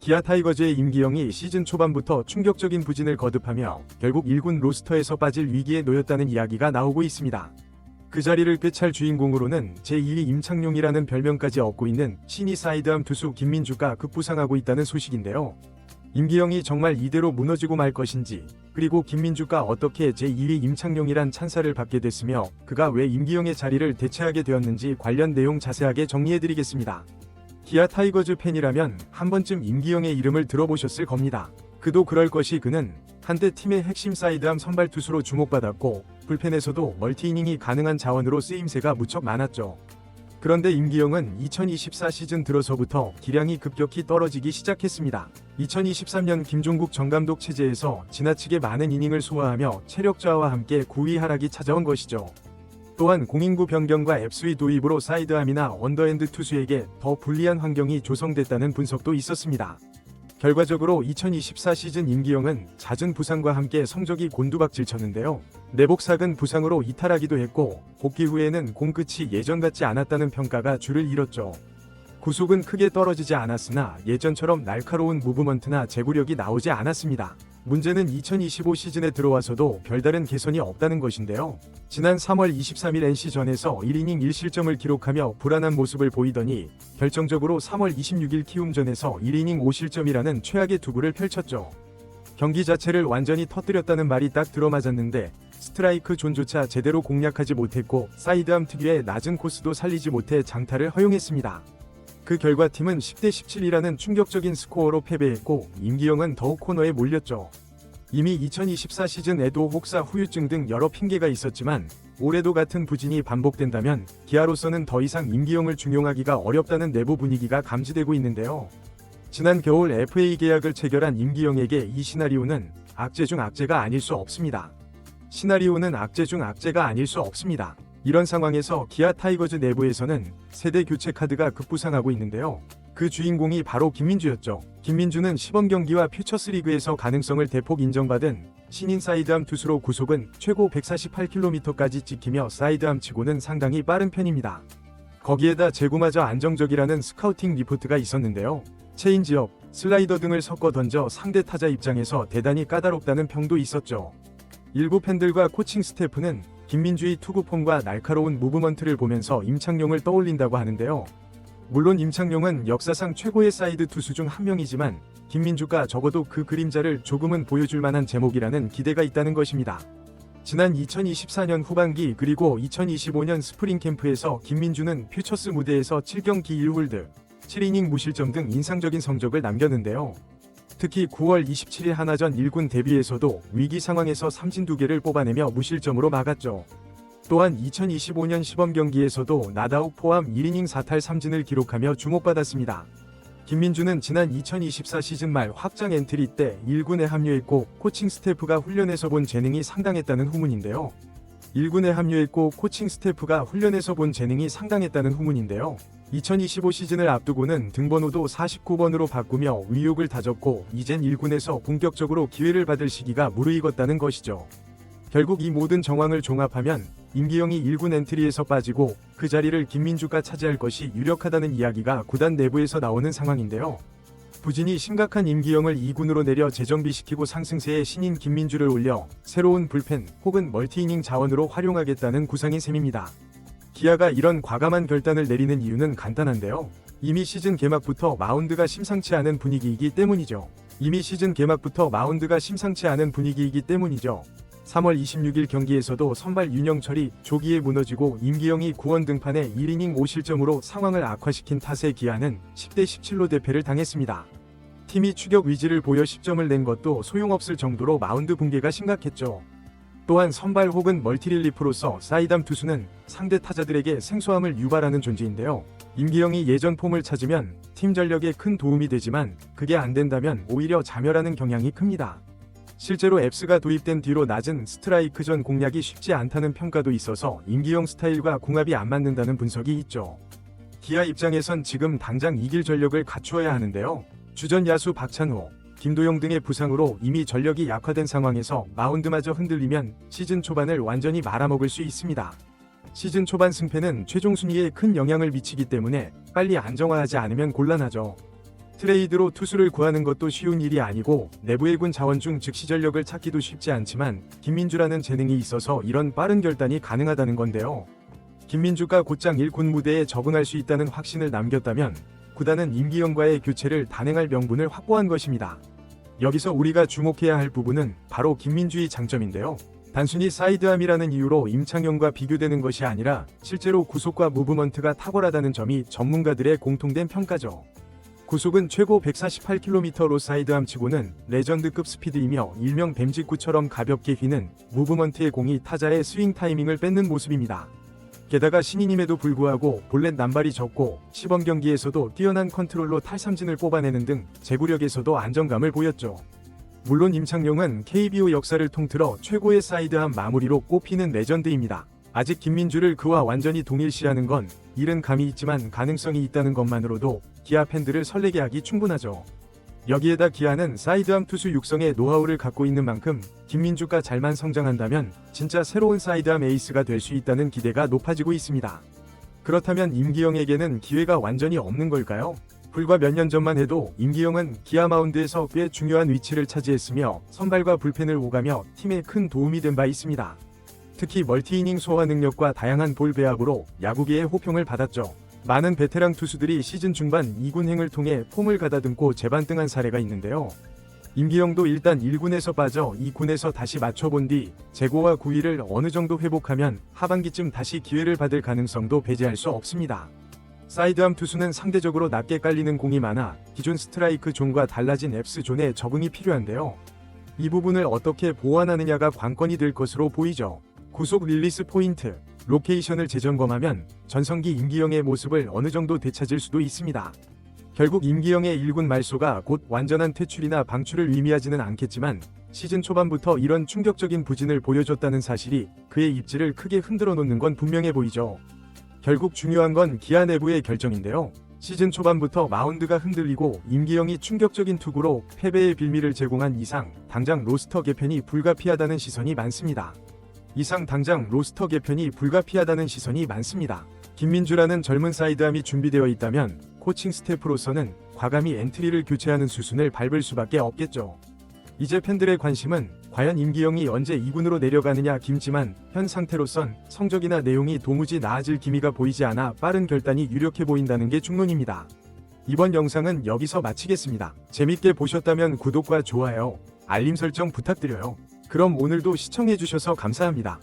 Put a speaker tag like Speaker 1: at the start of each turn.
Speaker 1: 기아 타이거즈의 임기영이 시즌 초반부터 충격적인 부진을 거듭하며 결국 1군 로스터에서 빠질 위기에 놓였다는 이야기가 나오고 있습니다. 그 자리를 꿰찰 주인공으로는 제2위 임창용이라는 별명까지 얻고 있는 신이 사이드암 투수 김민주가 급부상하고 있다는 소식인데요. 임기영이 정말 이대로 무너지고 말 것인지, 그리고 김민주가 어떻게 제2위 임창용이란 찬사를 받게 됐으며 그가 왜 임기영의 자리를 대체하게 되었는지 관련 내용 자세하게 정리해드리겠습니다. 기아 타이거즈 팬이라면 한 번쯤 임기영의 이름을 들어보셨을 겁니다. 그도 그럴 것이 그는 한때 팀의 핵심 사이드암 선발 투수로 주목받았고 불펜에서도 멀티이닝이 가능한 자원으로 쓰임새가 무척 많았죠. 그런데 임기영은 2024 시즌 들어서부터 기량이 급격히 떨어지기 시작했습니다. 2023년 김종국 전 감독 체제에서 지나치게 많은 이닝을 소화하며 체력 저하와 함께 9위 하락이 찾아온 것이죠. 또한 공인구 변경과 앱스위 도입으로 사이드암이나 언더핸드 투수에게 더 불리한 환경이 조성됐다는 분석도 있었습니다. 결과적으로 2024 시즌 임기영은 잦은 부상과 함께 성적이 곤두박질 쳤는데요. 내복삭은 부상으로 이탈하기도 했고 복귀 후에는 공 끝이 예전 같지 않았다는 평가가 줄을 이뤘죠. 구속은 크게 떨어지지 않았으나 예전처럼 날카로운 무브먼트나 제구력이 나오지 않았습니다. 문제는 2025 시즌에 들어와서도 별다른 개선이 없다는 것인데요. 지난 3월 23일 NC전에서 1이닝 1실점을 기록하며 불안한 모습을 보이더니 결정적으로 3월 26일 키움전에서 1이닝 5실점이라는 최악의 두구를 펼쳤죠. 경기 자체를 완전히 터뜨렸다는 말이 딱 들어맞았는데 스트라이크 존조차 제대로 공략하지 못했고 사이드암 특유의 낮은 코스도 살리지 못해 장타를 허용했습니다. 그 결과 팀은 10대 17이라는 충격적인 스코어로 패배했고 임기영은 더욱 코너에 몰렸죠. 이미 2024 시즌에도 혹사 후유증 등 여러 핑계가 있었지만 올해도 같은 부진이 반복된다면 기아로서는 더 이상 임기영을 중용하기가 어렵다는 내부 분위기가 감지되고 있는데요. 지난 겨울 FA 계약을 체결한 임기영에게 이 시나리오는 악재 중 악재가 아닐 수 없습니다. 시나리오는 악재 중 악재가 아닐 수 없습니다. 이런 상황에서 기아 타이거즈 내부에서는 세대 교체 카드가 급부상하고 있는데요. 그 주인공이 바로 김민주였죠. 김민주는 시범 경기와 퓨처스리그에서 가능성을 대폭 인정받은 신인 사이드암 투수로 구속은 최고 148km까지 찍히며 사이드암 치고는 상당히 빠른 편입니다. 거기에다 제구마저 안정적이라는 스카우팅 리포트가 있었는데요. 체인지업, 슬라이더 등을 섞어 던져 상대 타자 입장에서 대단히 까다롭다는 평도 있었죠. 일부 팬들과 코칭 스태프는 김민주의 투구폼과 날카로운 무브먼트를 보면서 임창용을 떠올린다고 하는데요. 물론 임창용은 역사상 최고의 사이드 투수 중 한 명이지만 김민주가 적어도 그 그림자를 조금은 보여줄 만한 제목이라는 기대가 있다는 것입니다. 지난 2024년 후반기 그리고 2025년 스프링 캠프에서 김민주는 퓨처스 무대에서 7경기 1홀드, 7이닝 무실점 등 인상적인 성적을 남겼는데요. 특히 9월 27일 하나전 1군 데뷔에서도 위기 상황에서 삼진 2개를 뽑아내며 무실점으로 막았죠. 또한 2025년 시범 경기에서도 나다욱 포함 1이닝 4탈 3진을 기록하며 주목받았습니다. 김민주는 지난 2024 시즌 말 확장 엔트리 때 1군에 합류했고 코칭 스태프가 훈련에서 본 재능이 상당했다는 후문인데요. 1군에 합류했고 코칭 스태프가 훈련에서 본 재능이 상당했다는 후문인데요. 2025 시즌을 앞두고는 등번호도 49번으로 바꾸며 의욕을 다졌고 이젠 1군에서 본격적으로 기회를 받을 시기가 무르익었다는 것이죠. 결국 이 모든 정황을 종합하면 임기영이 1군 엔트리에서 빠지고 그 자리를 김민주가 차지할 것이 유력하다는 이야기가 구단 내부에서 나오는 상황인데요. 부진이 심각한 임기영을 2군으로 내려 재정비시키고 상승세의 신인 김민주를 올려 새로운 불펜 혹은 멀티이닝 자원으로 활용하겠다는 구상인 셈입니다. 기아가 이런 과감한 결단을 내리는 이유는 간단한데요. 이미 시즌 개막부터 마운드가 심상치 않은 분위기이기 때문이죠. 3월 26일 경기에서도 선발 윤영철이 조기에 무너지고 임기영이 구원 등판에 1이닝 5실점으로 상황을 악화시킨 탓에 기아는 10대 17로 대패를 당했습니다. 팀이 추격 위지를 보여 10점을 낸 것도 소용없을 정도로 마운드 붕괴가 심각했죠. 또한 선발 혹은 멀티릴리프로서 사이담 투수는 상대 타자들에게 생소함을 유발하는 존재인데요. 임기영이 예전 폼을 찾으면 팀 전력에 큰 도움이 되지만 그게 안 된다면 오히려 자멸하는 경향이 큽니다. 실제로 앱스가 도입된 뒤로 낮은 스트라이크 전 공략이 쉽지 않다는 평가도 있어서 임기영 스타일과 궁합이 안 맞는다는 분석이 있죠. 기아 입장에선 지금 당장 이길 전력을 갖추어야 하는데요. 주전 야수 박찬호, 김도영 등의 부상으로 이미 전력이 약화된 상황에서 마운드마저 흔들리면 시즌 초반을 완전히 말아먹을 수 있습니다. 시즌 초반 승패는 최종 순위에 큰 영향을 미치기 때문에 빨리 안정화하지 않으면 곤란하죠. 트레이드로 투수를 구하는 것도 쉬운 일이 아니고 내부 1군 자원 중 즉시 전력을 찾기도 쉽지 않지만 김민주라는 재능이 있어서 이런 빠른 결단이 가능하다는 건데요. 김민주가 곧장 1군 무대에 적응할 수 있다는 확신을 남겼다면 구단은 임기영과의 교체를 단행할 명분을 확보한 것입니다. 여기서 우리가 주목해야 할 부분은 바로 김민주의 장점인데요. 단순히 사이드암이라는 이유로 임창용과 비교되는 것이 아니라 실제로 구속과 무브먼트가 탁월하다는 점이 전문가들의 공통된 평가죠. 구속은 최고 148km로 사이드암 치고는 레전드급 스피드이며 일명 뱀직구처럼 가볍게 휘는 무브먼트의 공이 타자의 스윙 타이밍을 뺏는 모습입니다. 게다가 신인임에도 불구하고 볼넷 남발이 적고 시범 경기에서도 뛰어난 컨트롤로 탈삼진을 뽑아내는 등 제구력에서도 안정감을 보였죠. 물론 임창용은 KBO 역사를 통틀어 최고의 사이드암 마무리로 꼽히는 레전드입니다. 아직 김민주를 그와 완전히 동일시하는 건 이른 감이 있지만 가능성이 있다는 것만으로도 기아 팬들을 설레게 하기 충분하죠. 여기에다 기아는 사이드암 투수 육성의 노하우를 갖고 있는 만큼 김민주가 잘만 성장한다면 진짜 새로운 사이드암 에이스가 될 수 있다는 기대가 높아지고 있습니다. 그렇다면 임기영에게는 기회가 완전히 없는 걸까요? 불과 몇 년 전만 해도 임기영은 기아 마운드에서 꽤 중요한 위치를 차지했으며 선발과 불펜을 오가며 팀에 큰 도움이 된 바 있습니다. 특히 멀티이닝 소화 능력과 다양한 볼 배합으로 야구계의 호평을 받았죠. 많은 베테랑 투수들이 시즌 중반 2군행을 통해 폼을 가다듬고 재반등한 사례가 있는데요. 임기영도 일단 1군에서 빠져 2군에서 다시 맞춰본 뒤 재고와 구위를 어느 정도 회복하면 하반기쯤 다시 기회를 받을 가능성도 배제할 수 없습니다. 사이드암 투수는 상대적으로 낮게 깔리는 공이 많아 기존 스트라이크 존과 달라진 앱스 존에 적응이 필요한데요. 이 부분을 어떻게 보완하느냐가 관건이 될 것으로 보이죠. 구속 릴리스 포인트, 로케이션을 재점검하면 전성기 임기영의 모습을 어느 정도 되찾을 수도 있습니다. 결국 임기영의 1군 말소가 곧 완전한 퇴출이나 방출을 의미하지는 않겠지만 시즌 초반부터 이런 충격적인 부진을 보여줬다는 사실이 그의 입지를 크게 흔들어 놓는 건 분명해 보이죠. 결국 중요한 건 기아 내부의 결정인데요. 시즌 초반부터 마운드가 흔들리고 임기영이 충격적인 투구로 패배의 빌미를 제공한 이상 당장 로스터 개편이 불가피하다는 시선이 많습니다. 김민주라는 젊은 사이드암이 준비되어 있다면 코칭 스태프로서는 과감히 엔트리를 교체하는 수순을 밟을 수밖에 없겠죠. 이제 팬들의 관심은 과연 임기영이 언제 2군으로 내려가느냐 김지만 현 상태로선 성적이나 내용이 도무지 나아질 기미가 보이지 않아 빠른 결단이 유력해 보인다는 게 중론입니다. 이번 영상은 여기서 마치겠습니다. 재밌게 보셨다면 구독과 좋아요, 알림 설정 부탁드려요. 그럼 오늘도 시청해주셔서 감사합니다.